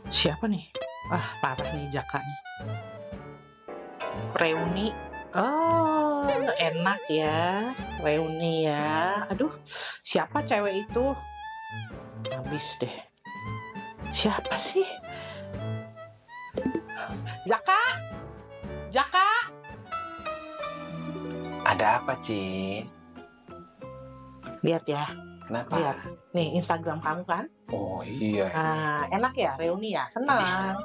Siapa nih? Ah, parah nih Jaka nih. Reuni. Oh, enak ya. Reuni ya. Aduh, siapa cewek itu? Habis deh. Siapa sih? Jaka! Jaka! Ada apa, Cin? Lihat ya, Kenapa? lihat. Nih Instagram kamu kan? Oh iya. Nah, enak ya reuni ya? Senang.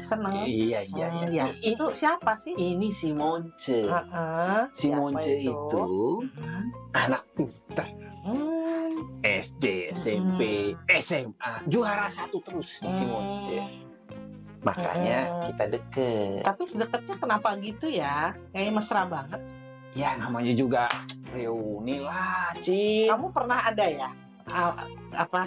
Seneng. Iya. Ya. Itu siapa sih? Ini si Monce. Si Siapa Monce itu Mm-mm. anak pintar. SD, SMP, SMA. Juara satu terus nih si Monce. Makanya kita deket. Tapi deketnya kenapa gitu ya? Kayak mesra banget. Ya namanya juga reuni lah, Cin. Kamu pernah ada ya?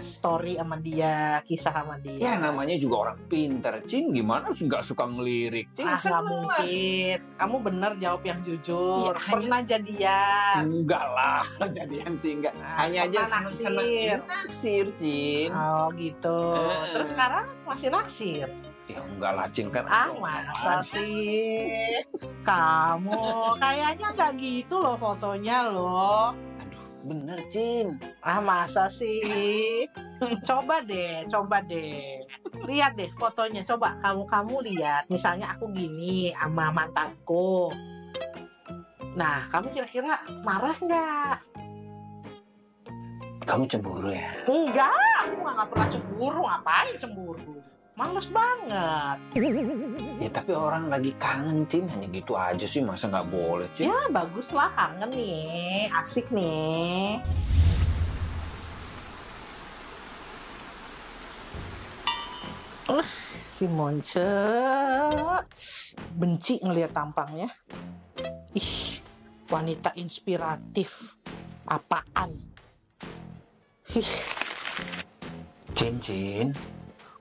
Story sama dia, kisah sama dia? Ya namanya juga orang pintar, Cin. Gimana sih nggak suka ngelirik, Cin? Nggak mungkin. Kamu bener jawab yang jujur. Iya, Pernah jadian? Enggak lah, jadian sih enggak. Hanya aja seneng naksir, Cin. Oh gitu. Terus sekarang masih naksir? Ya enggak lah, Cin kan. Masa sih? Kamu kayaknya nggak gitu loh fotonya loh. Aduh, bener, Cin. Masa sih? Coba deh. Lihat deh fotonya. Coba kamu lihat. Misalnya aku gini sama mantanku. Nah, kamu kira-kira marah nggak? Kamu cemburu ya? Enggak, aku nggak pernah cemburu. Ngapain cemburu? Males banget. Ya tapi orang lagi kangen, Cin. Hanya gitu aja sih, masa nggak boleh, Cin? Ya bagus lah, kangen nih. Asik nih. Si Monce benci ngelihat tampangnya. Ih, wanita inspiratif. Apaan? Cin,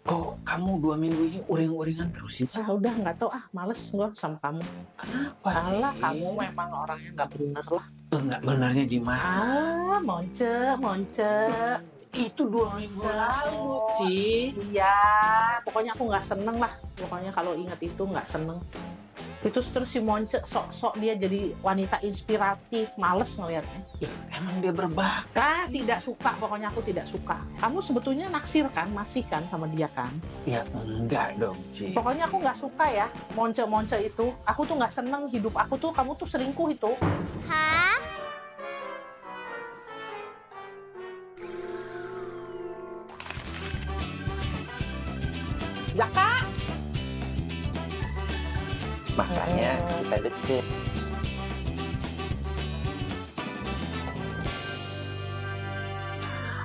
kok kamu 2 minggu ini uring-uringan terus sih, Cin? Udah nggak tahu males gue sama kamu. Kenapa, Cin? Alah, kamu memang orangnya nggak bener lah. Nggak benarnya di mana? Monce. Itu 2 minggu lalu, Cin. Iya, pokoknya aku nggak seneng lah. Pokoknya kalau ingat itu nggak seneng. Itu terus si Monce sok-sok dia jadi wanita inspiratif, males ngelihatnya. Ya, emang dia berbakat. Tidak suka, pokoknya aku tidak suka. Kamu sebetulnya naksir kan, masih kan sama dia kan? Ya enggak dong, Cin. Pokoknya aku nggak suka ya, Monce itu. Aku tuh nggak seneng hidup aku tuh, kamu tuh selingkuh itu. Hah? Jaka! Makanya kita deket.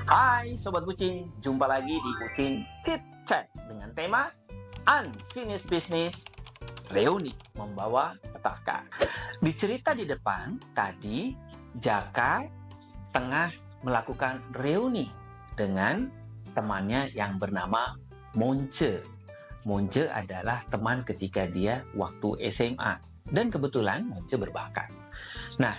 Hai Sobat Bucin, jumpa lagi di Bucin Chit Chat dengan tema Unfinished Business Reuni membawa petaka. Di cerita di depan tadi, Jaka tengah melakukan reuni dengan temannya yang bernama Monce. Monce adalah teman ketika dia waktu SMA. Dan kebetulan Monce berbakat. Nah,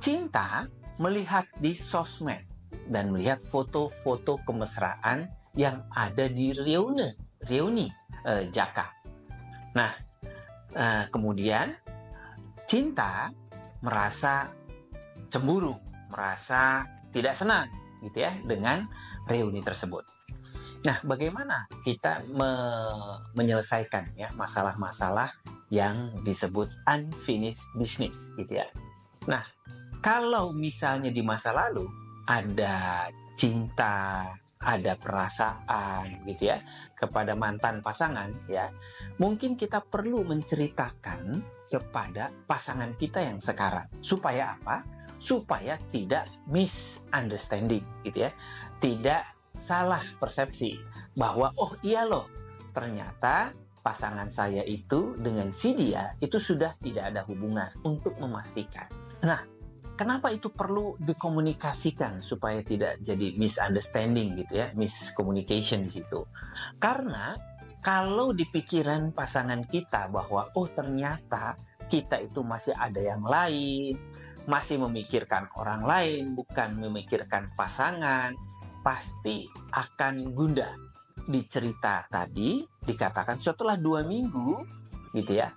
Cinta melihat di sosmed dan melihat foto-foto kemesraan yang ada di reuni Jaka. Nah, kemudian Cinta merasa cemburu, merasa tidak senang gitu ya dengan reuni tersebut. Nah, bagaimana kita menyelesaikan ya masalah-masalah yang disebut unfinished business gitu ya. Nah, kalau misalnya di masa lalu ada cinta, ada perasaan gitu ya kepada mantan pasangan ya, mungkin kita perlu menceritakan kepada pasangan kita yang sekarang. Supaya apa? Supaya tidak misunderstanding gitu ya. Tidak salah persepsi bahwa oh iya loh, ternyata pasangan saya itu dengan si dia itu sudah tidak ada hubungan, untuk memastikan. Nah, kenapa itu perlu dikomunikasikan supaya tidak jadi misunderstanding gitu ya, miscommunication di situ. Karena kalau di pikiran pasangan kita bahwa oh ternyata kita itu masih ada yang lain, masih memikirkan orang lain, bukan memikirkan pasangan, pasti akan gundah di cerita tadi dikatakan setelah 2 minggu gitu ya,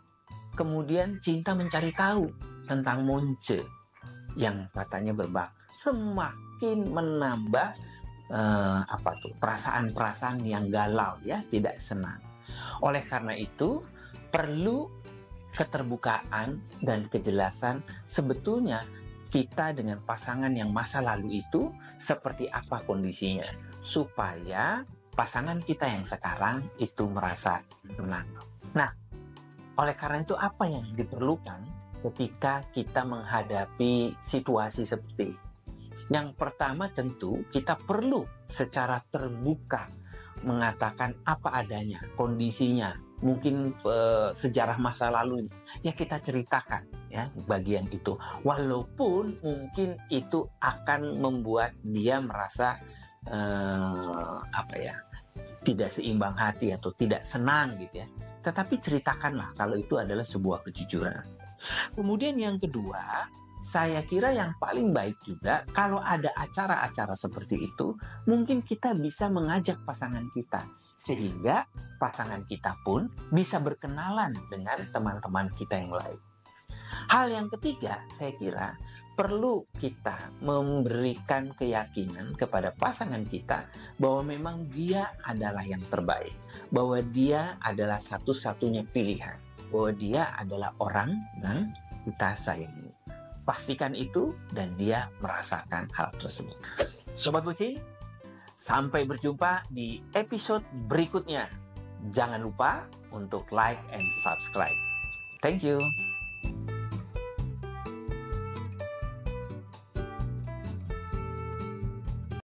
kemudian Cinta mencari tahu tentang Monce yang katanya berbakat, semakin menambah perasaan-perasaan yang galau ya, tidak senang. Oleh karena itu perlu keterbukaan dan kejelasan sebetulnya kita dengan pasangan yang masa lalu itu seperti apa kondisinya, supaya pasangan kita yang sekarang itu merasa tenang. Nah, oleh karena itu apa yang diperlukan ketika kita menghadapi situasi seperti ini? Yang pertama tentu kita perlu secara terbuka mengatakan apa adanya, kondisinya, mungkin sejarah masa lalunya. Ya kita ceritakan ya bagian itu. Walaupun mungkin itu akan membuat dia merasa tidak seimbang hati atau tidak senang gitu ya. Tetapi ceritakanlah kalau itu adalah sebuah kejujuran. Kemudian yang kedua, saya kira yang paling baik juga kalau ada acara-acara seperti itu, mungkin kita bisa mengajak pasangan kita sehingga pasangan kita pun bisa berkenalan dengan teman-teman kita yang lain. Hal yang ketiga, saya kira perlu kita memberikan keyakinan kepada pasangan kita bahwa memang dia adalah yang terbaik, bahwa dia adalah satu-satunya pilihan, bahwa dia adalah orang yang kita sayangi. Pastikan itu dan dia merasakan hal tersebut. Sobat Bucin, sampai berjumpa di episode berikutnya. Jangan lupa untuk like and subscribe. Thank you.